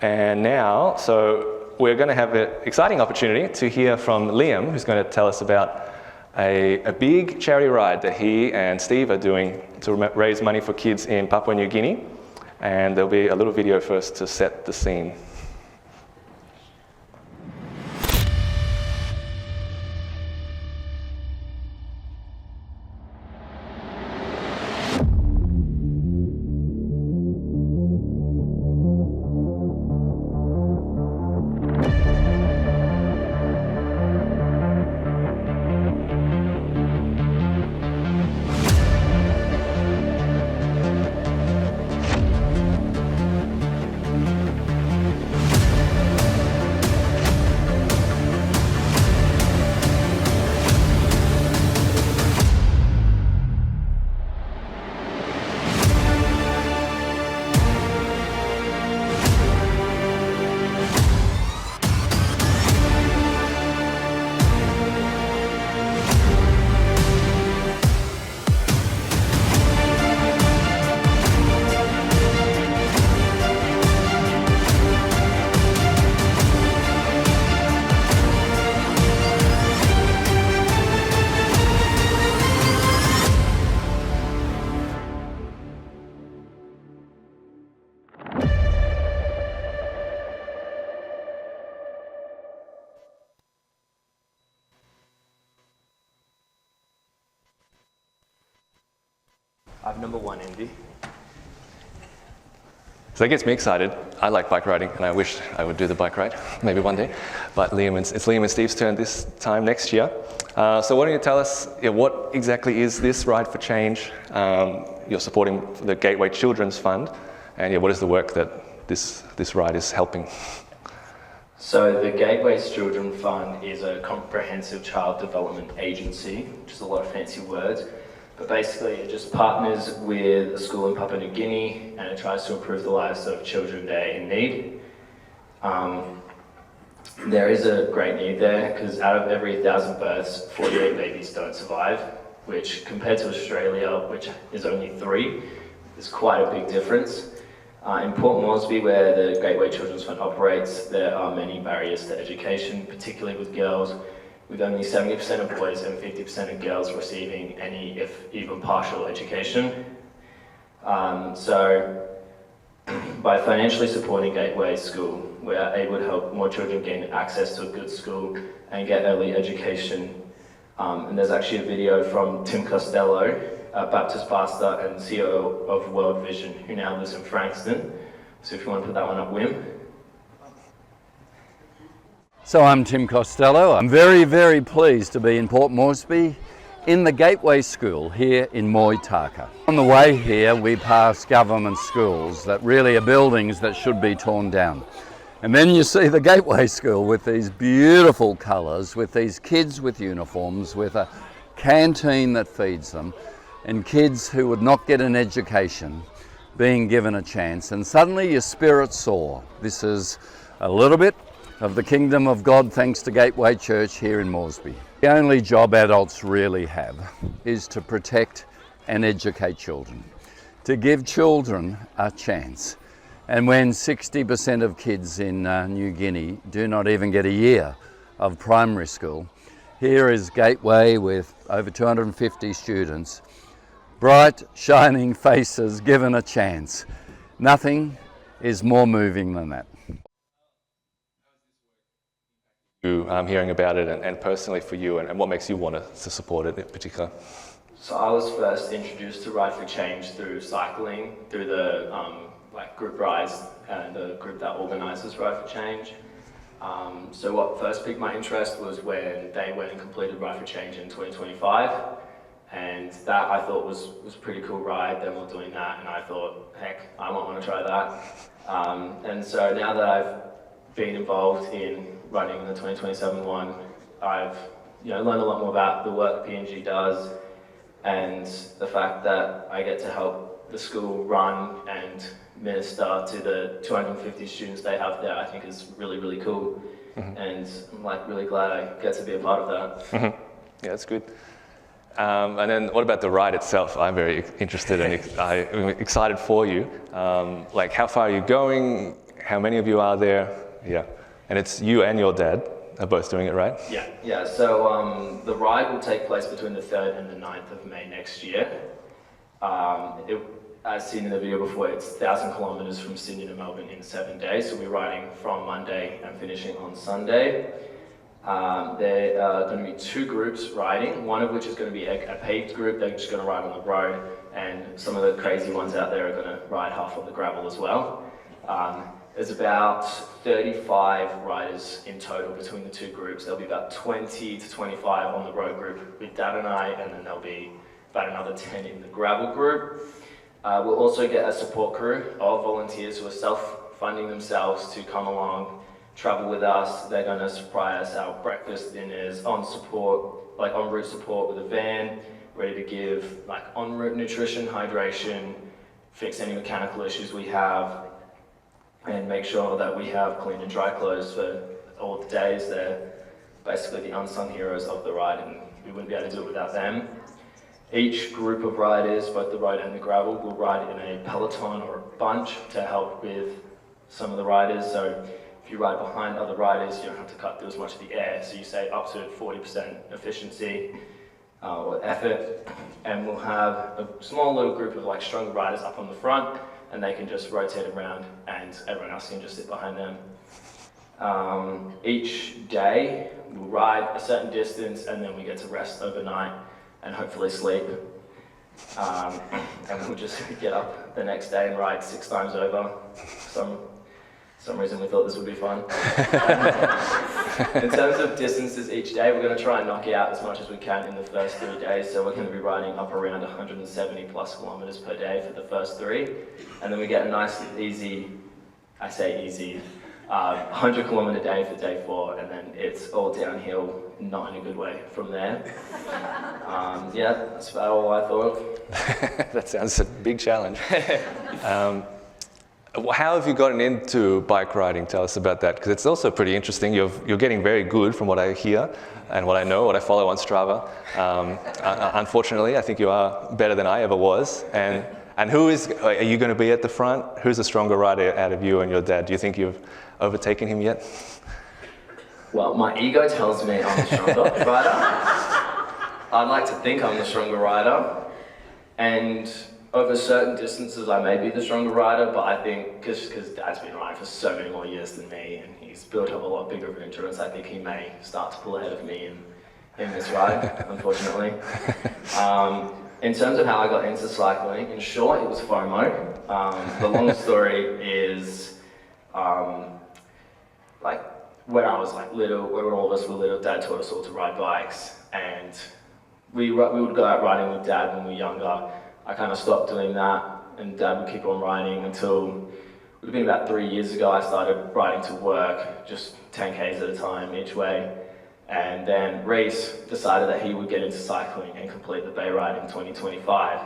And now, so we're going to have an exciting opportunity to hear from Liam, who's going to tell us about a big charity ride that he and Steve are doing to raise money for kids in Papua New Guinea. And there'll be a little video first to set the scene. I'm number one, Andy. So that gets me excited. I like bike riding, and I wish I would do the bike ride, maybe one day. But it's Liam and Steve's turn this time next year. So why don't you tell us what exactly is this Ride for Change? You're supporting the Gateway Children's Fund, and what is the work that this ride is helping? So the Gateway's Children's Fund is a comprehensive child development agency, which is a lot of fancy words. But basically it just partners with a school in Papua New Guinea and it tries to improve the lives of children there in need. There is a great need there because out of every 1,000 births, 48 babies don't survive, which compared to Australia, which is only 3, is quite a big difference. In Port Moresby, where the Gateway Children's Fund operates, there are many barriers to education, particularly with girls, with only 70% of boys and 50% of girls receiving any, if even partial, education. So by financially supporting Gateway School, we are able to help more children gain access to a good school and get early education. And there's actually a video from Tim Costello, a Baptist pastor and CEO of World Vision, who now lives in Frankston. So if you want to put that one up, Wim. So I'm Tim Costello. I'm very, very pleased to be in Port Moresby in the Gateway School here in Moitaka. On the way here we pass government schools that really are buildings that should be torn down. And then you see the Gateway School with these beautiful colours, with these kids with uniforms, with a canteen that feeds them, and kids who would not get an education being given a chance. And suddenly your spirit soar. This is a little bit of the kingdom of God thanks to Gateway Church here in Moresby. The only job adults really have is to protect and educate children, to give children a chance. And when 60% of kids in New Guinea do not even get a year of primary school, here is Gateway with over 250 students, bright, shining faces given a chance. Nothing is more moving than that. Hearing about it and personally for you, and what makes you want to support it in particular? So I was first introduced to Ride for Change through cycling, through the group rides and the group that organises Ride for Change. So what first piqued my interest was when they went and completed Ride for Change in 2025, and that I thought was a pretty cool ride. Them all doing that, and I thought, heck, I might want to try that. And so now that I've been involved in running the 2027 one, I've learned a lot more about the work PNG does and the fact that I get to help the school run and minister to the 250 students they have there. I think is really, really cool. Mm-hmm. And I'm really glad I get to be a part of that. Mm-hmm. Yeah, that's good. And then what about the ride itself? I'm very interested and I'm excited for you. How far are you going? how many of you are there? Yeah. And it's you and your dad are both doing it, right? Yeah. So the ride will take place between the 3rd and the 9th of May next year. As seen in the video before, it's 1,000 kilometers from Sydney to Melbourne in 7 days. So we're riding from Monday and finishing on Sunday. There are going to be 2 groups riding, one of which is going to be a paved group. They're just going to ride on the road, and some of the crazy ones out there are going to ride half on the gravel as well. There's about 35 riders in total between the 2 groups. There'll be about 20 to 25 on the road group with Dad and I, and then there'll be about another 10 in the gravel group. We'll also get a support crew of volunteers who are self-funding themselves to come along, travel with us. They're going to supply us our breakfast, dinners, on route support with a van, ready to give like en route nutrition, hydration, fix any mechanical issues we have, and make sure that we have clean and dry clothes for all the days. They're basically the unsung heroes of the ride, and we wouldn't be able to do it without them. Each group of riders, both the road and the gravel, will ride in a peloton or a bunch to help with some of the riders. So if you ride behind other riders, you don't have to cut through as much of the air. So you save up to 40% efficiency or effort. And we'll have a small little group of like stronger riders up on the front, and they can just rotate around and everyone else can just sit behind them. Each day we'll ride a certain distance, and then we get to rest overnight and hopefully sleep. And we'll just get up the next day and ride 6 times over. Some reason we thought this would be fun. In terms of distances each day, we're going to try and knock out as much as we can in the first 3 days. So we're going to be riding up around 170 plus kilometers per day for the first 3. And then we get a nice, easy, I say easy, 100 kilometer day for day 4. And then it's all downhill, not in a good way from there. Yeah, that's about all I thought of. That sounds a big challenge. How have you gotten into bike riding? Tell us about that, because it's also pretty interesting. You're getting very good from what I hear and what I know, what I follow on Strava. Unfortunately, I think you are better than I ever was. And are you going to be at the front? Who's the stronger rider out of you and your dad? Do you think you've overtaken him yet? Well, my ego tells me I'm the stronger rider. I'd like to think I'm the stronger rider. And over certain distances, I may be the stronger rider, but I think, because Dad's been riding for so many more years than me, and he's built up a lot bigger of endurance, I think he may start to pull ahead of me in this ride, unfortunately. In terms of how I got into cycling, in short, it was FOMO. The long story is, when I was little, when all of us were little, Dad taught us all to ride bikes, and we would go out riding with Dad when we were younger. I kind of stopped doing that, and Dad would keep on riding until, it would have been about 3 years ago, I started riding to work, just 10 Ks at a time each way. And then Reese decided that he would get into cycling and complete the Bay Ride in 2025.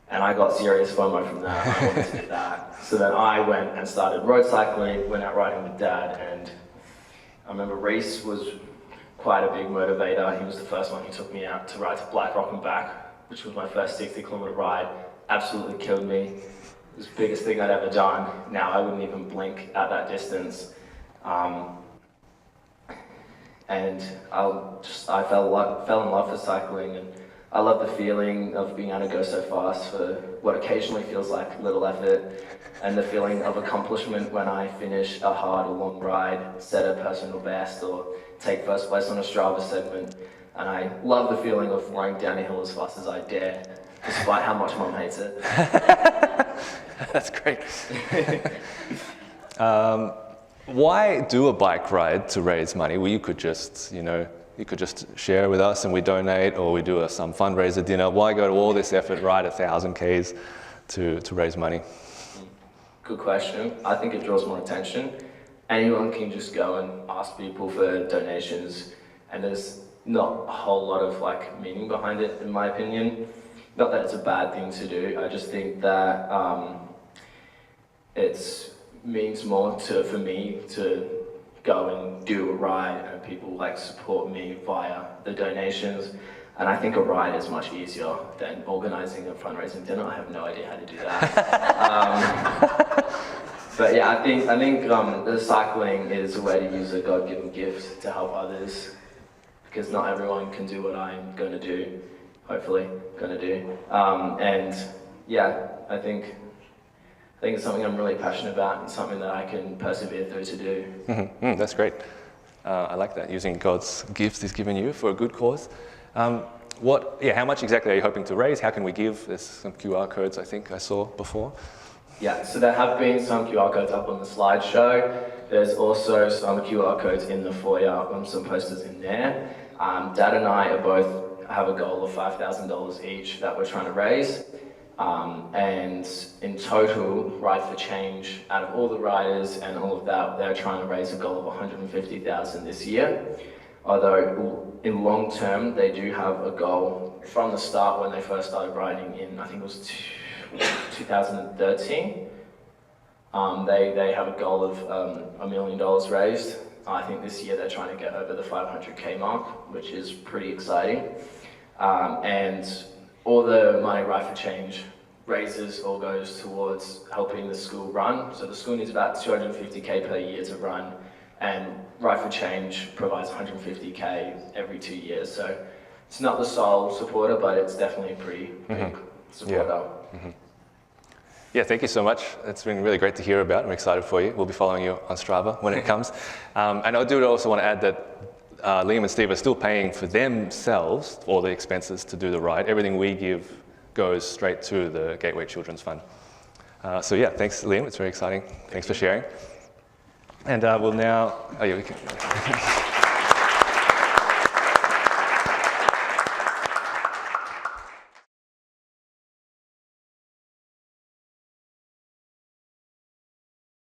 And I got serious FOMO from that, I wanted to do that. So then I went and started road cycling, went out riding with Dad, and I remember Reese was quite a big motivator. He was the first one who took me out to ride to Black Rock and back, which was my first 60-kilometer ride. Absolutely killed me. It was the biggest thing I'd ever done. Now I wouldn't even blink at that distance. And I fell in love with cycling, and I love the feeling of being able to go so fast for what occasionally feels like little effort, and the feeling of accomplishment when I finish a hard or long ride, set a personal best, or take first place on a Strava segment. And I love the feeling of flying down a hill as fast as I dare, despite how much Mum hates it. That's great. Why do a bike ride to raise money? Well, you could just share with us and we donate, or we do some fundraiser dinner. Why go to all this effort, ride 1,000 Ks to raise money? Good question. I think it draws more attention. Anyone can just go and ask people for donations, and there's not a whole lot of meaning behind it, in my opinion. Not that it's a bad thing to do. I just think that it means more for me to go and do a ride, and people support me via the donations. And I think a ride is much easier than organising a fundraising dinner. I have no idea how to do that. But yeah, I think the cycling is a way to use a God-given gift to help others, because not everyone can do what I'm going to do, hopefully going to do. And yeah, I think it's something I'm really passionate about and something that I can persevere through to do. That's great. I like that, using God's gifts He's given you for a good cause. How much exactly are you hoping to raise? How can we give? There's some QR codes I think I saw before. Yeah, so there have been some QR codes up on the slideshow. There's also some QR codes in the foyer, some posters in there. Dad and I both have a goal of $5,000 each that we're trying to raise. And in total, Ride for Change, out of all the riders and all of that, they're trying to raise a goal of $150,000 this year. Although in long term, they do have a goal from the start when they first started riding in, I think it was 2013. They have a goal of $1 million raised. I think this year they're trying to get over the 500K mark, which is pretty exciting. And all the money Ride for Change raises all goes towards helping the school run. So the school needs about 250K per year to run, and Ride for Change provides 150K every 2 years. So it's not the sole supporter, but it's definitely a pretty big supporter. Yeah, thank you so much. It's been really great to hear about. I'm excited for you. We'll be following you on Strava when it comes. And I do also want to add that Liam and Steve are still paying for themselves all the expenses to do the ride. Everything we give goes straight to the Gateway Children's Fund. So yeah, thanks Liam, it's very exciting. Thanks for sharing. And we'll now, we can.